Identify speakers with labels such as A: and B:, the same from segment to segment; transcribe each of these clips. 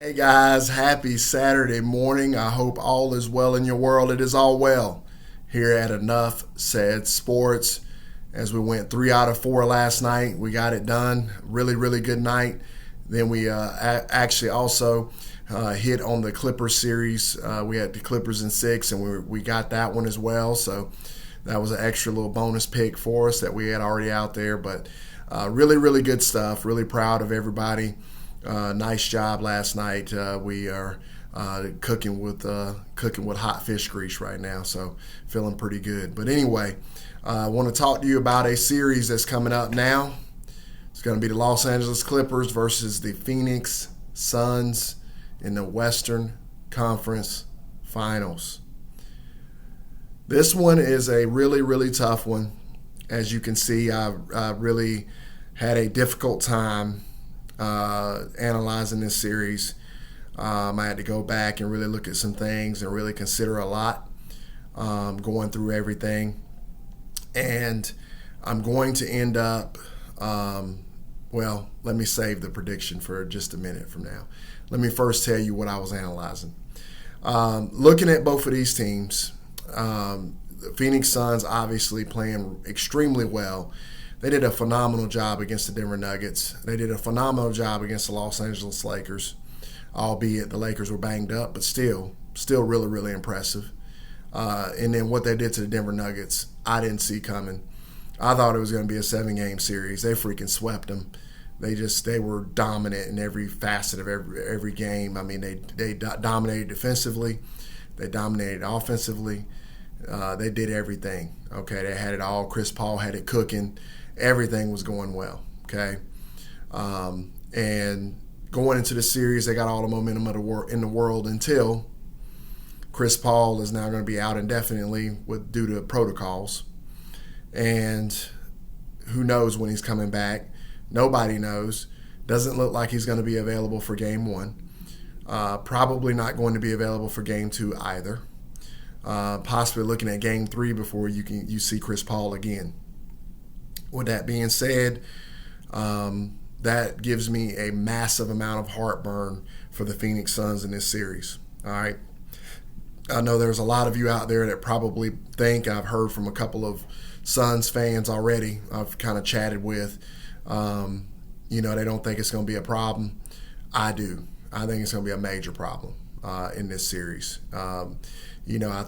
A: Hey guys, happy Saturday morning. I hope all is well in your world. It is all well here at Enough Said Sports. As we went 3 out of 4 last night, we got it done. Really, really good night. Then we actually also hit on the Clippers series. We had the Clippers in 6, and we got that one as well. So that was an extra little bonus pick for us that we had already out there. But really, really good stuff. Really proud of everybody. Nice job last night. We are cooking with hot fish grease right now, so feeling pretty good. But anyway, I want to talk to you about a series that's coming up now. It's going to be the Los Angeles Clippers versus the Phoenix Suns in the Western Conference Finals. This one is a really, really tough one. As you can see, I really had a difficult time analyzing this series. I had to go back and really look at some things and really consider a lot, going through everything. And I'm going to end up, let me save the prediction for just a minute from now. Let me first tell you what I was analyzing. Looking at both of these teams, the Phoenix Suns obviously playing extremely well. They did a phenomenal job against the Denver Nuggets. They did a phenomenal job against the Los Angeles Lakers, albeit the Lakers were banged up, but still really, really impressive. And then what they did to the Denver Nuggets, I didn't see coming. I thought it was going to be a 7-game series. They freaking swept them. They were dominant in every facet of every game. I mean, they dominated defensively. They dominated offensively. They did everything. Okay, they had it all. Chris Paul had it cooking. Everything was going well, okay? And going into the series, they got all the momentum in the world until Chris Paul is now going to be out indefinitely due to protocols. And who knows when he's coming back? Nobody knows. Doesn't look like he's going to be available for Game 1. Probably not going to be available for Game 2 either. Possibly looking at Game 3 before you see Chris Paul again. With that being said, that gives me a massive amount of heartburn for the Phoenix Suns in this series. All right. I know there's a lot of you out there that probably think, I've heard from a couple of Suns fans already I've kind of chatted with, they don't think it's going to be a problem. I do. I think it's going to be a major problem in this series. I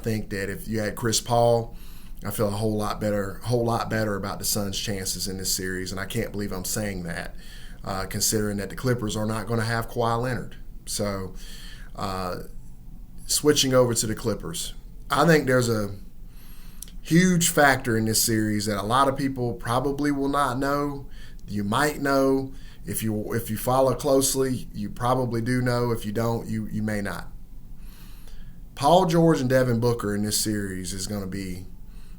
A: think that if you had Chris Paul, I feel a whole lot better about the Suns' chances in this series, and I can't believe I'm saying that, considering that the Clippers are not going to have Kawhi Leonard. So, switching over to the Clippers, I think there's a huge factor in this series that a lot of people probably will not know. You might know. If you follow closely, you probably do know. If you don't, you may not. Paul George and Devin Booker in this series is going to be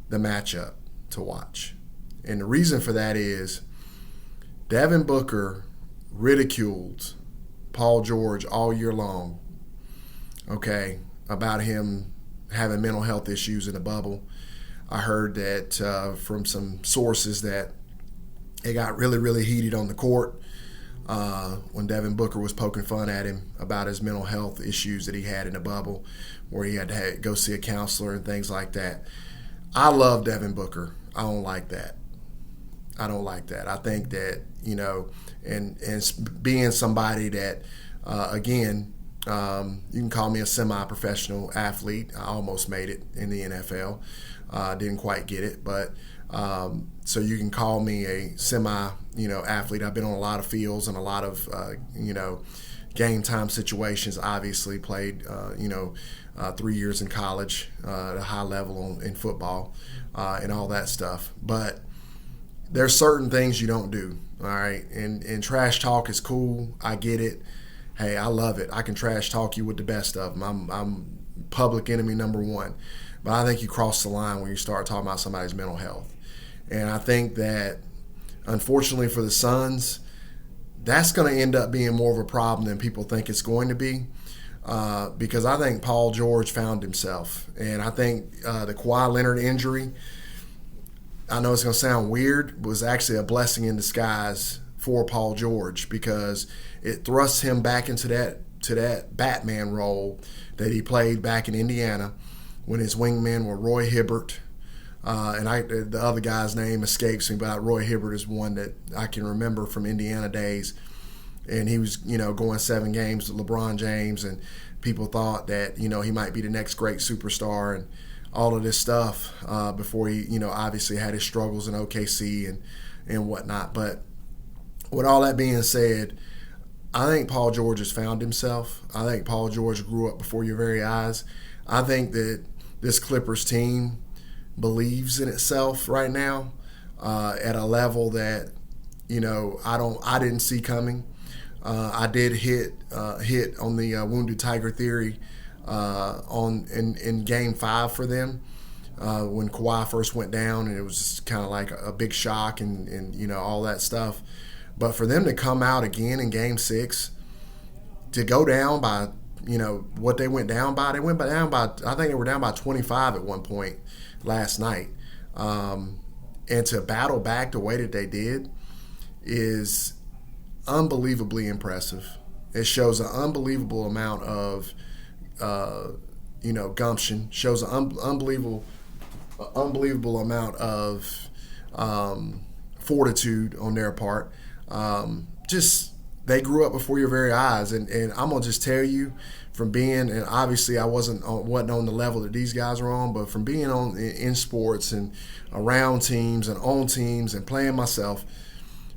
A: the matchup to watch. And the reason for that is Devin Booker ridiculed Paul George all year long, okay, about him having mental health issues in the bubble. I heard that from some sources that it got really, really heated on the court when Devin Booker was poking fun at him about his mental health issues that he had in the bubble, where he had to go see a counselor and things like that. I love Devin Booker. I don't like that. I think that, and being somebody that, again, you can call me a semi-professional athlete. I almost made it in the NFL. Didn't quite get it, but so you can call me a athlete. I've been on a lot of fields and a lot of, game time situations. Obviously played, 3 years in college at a high level in football and all that stuff. But there's certain things you don't do, all right? And trash talk is cool. I get it. Hey, I love it. I can trash talk you with the best of them. I'm public enemy number one. But I think you cross the line when you start talking about somebody's mental health. And I think that, unfortunately for the Suns, that's going to end up being more of a problem than people think it's going to be. Because I think Paul George found himself. And I think the Kawhi Leonard injury, I know it's going to sound weird, was actually a blessing in disguise for Paul George, because it thrusts him back into that to that Batman role that he played back in Indiana when his wingmen were Roy Hibbert. The other guy's name escapes me, but Roy Hibbert is one that I can remember from Indiana days. And he was, going 7 games with LeBron James, and people thought that, he might be the next great superstar and all of this stuff before he, obviously had his struggles in OKC and whatnot. But with all that being said, I think Paul George has found himself. I think Paul George grew up before your very eyes. I think that this Clippers team believes in itself right now at a level that, I didn't see coming. I did hit on the wounded tiger theory in Game 5 for them when Kawhi first went down, and it was just kind of like a big shock and all that stuff. But for them to come out again in Game 6, to go down by, what they went down by, I think they were down by 25 at one point last night. And to battle back the way that they did is unbelievably impressive. It shows an unbelievable amount of, gumption, shows an unbelievable amount of fortitude on their part. Just they grew up before your very eyes, and I'm gonna just tell you from being, and obviously I wasn't on the level that these guys are on, but from being in sports and around teams and on teams and playing myself,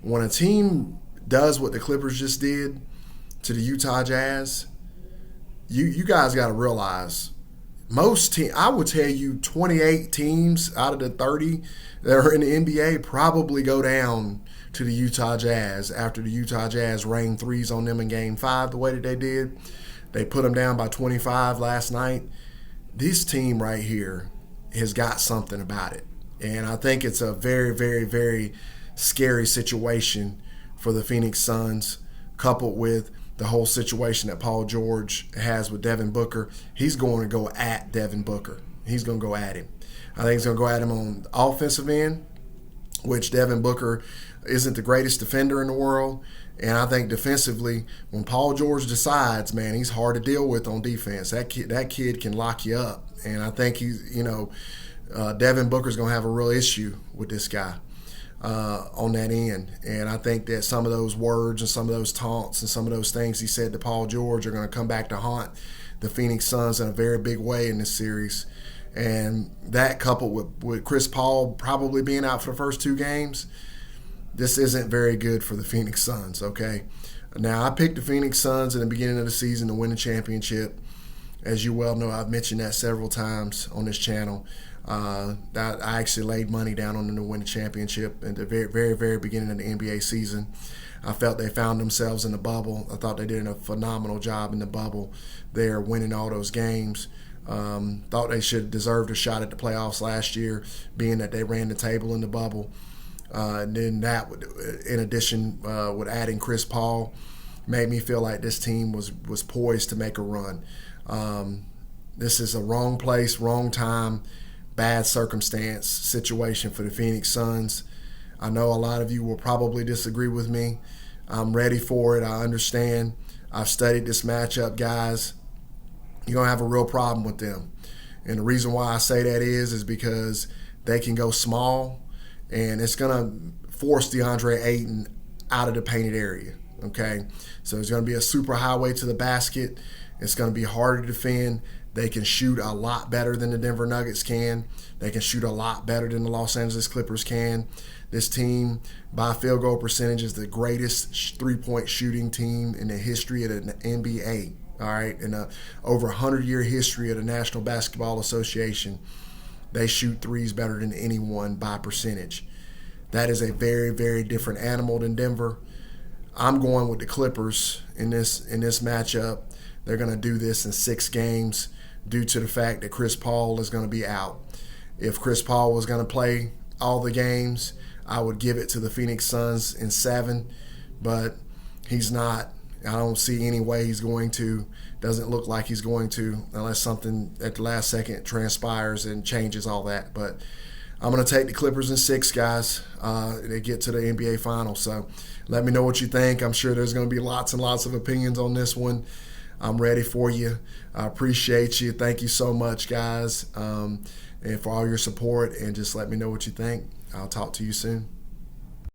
A: when a team does what the Clippers just did to the Utah Jazz, you guys got to realize most teams, I would tell you 28 teams out of the 30 that are in the NBA probably go down to the Utah Jazz after the Utah Jazz rained threes on them in Game 5 the way that they did. They put them down by 25 last night. This team right here has got something about it. And I think it's a very, very, very scary situation for the Phoenix Suns, coupled with the whole situation that Paul George has with Devin Booker. He's going to go at Devin Booker. He's going to go at him. I think he's going to go at him on the offensive end, which Devin Booker isn't the greatest defender in the world. And I think defensively, when Paul George decides, man, he's hard to deal with on defense. That kid can lock you up. And I think Devin Booker's going to have a real issue with this guy on that end. And I think that some of those words and some of those taunts and some of those things he said to Paul George are going to come back to haunt the Phoenix Suns in a very big way in this series. And that coupled with Chris Paul probably being out for the first 2 games, this isn't very good for the Phoenix Suns, okay? Now, I picked the Phoenix Suns in the beginning of the season to win the championship. As you well know, I've mentioned that several times on this channel. I actually laid money down on them to win the championship at the very, very, very beginning of the NBA season. I felt they found themselves in the bubble. I thought they did a phenomenal job in the bubble there, winning all those games. Thought they should have deserved a shot at the playoffs last year, being that they ran the table in the bubble. And then that, in addition, with adding Chris Paul, made me feel like this team was poised to make a run. This is a wrong place, wrong time, bad circumstance situation for the Phoenix Suns. I know a lot of you will probably disagree with me. I'm ready for it. I understand. I've studied this matchup, guys. You're going to have a real problem with them. And the reason why I say that is because they can go small, and it's going to force DeAndre Ayton out of the painted area, okay? So it's going to be a super highway to the basket. It's going to be harder to defend. They can shoot a lot better than the Denver Nuggets can. They can shoot a lot better than the Los Angeles Clippers can. This team, by field goal percentage, is the greatest three-point shooting team in the history of the NBA. All right, in a over 100-year history of the National Basketball Association, they shoot threes better than anyone by percentage. That is a very, very different animal than Denver. I'm going with the Clippers in this matchup. They're going to do this in 6 games due to the fact that Chris Paul is going to be out. If Chris Paul was going to play all the games, I would give it to the Phoenix Suns in 7, but he's not. I don't see any way he's going to. Doesn't look like he's going to, unless something at the last second transpires and changes all that. But I'm going to take the Clippers in 6, guys. They get to the NBA Finals. So let me know what you think. I'm sure there's going to be lots and lots of opinions on this one. I'm ready for you. I appreciate you. Thank you so much, guys, and for all your support. And just let me know what you think. I'll talk to you soon.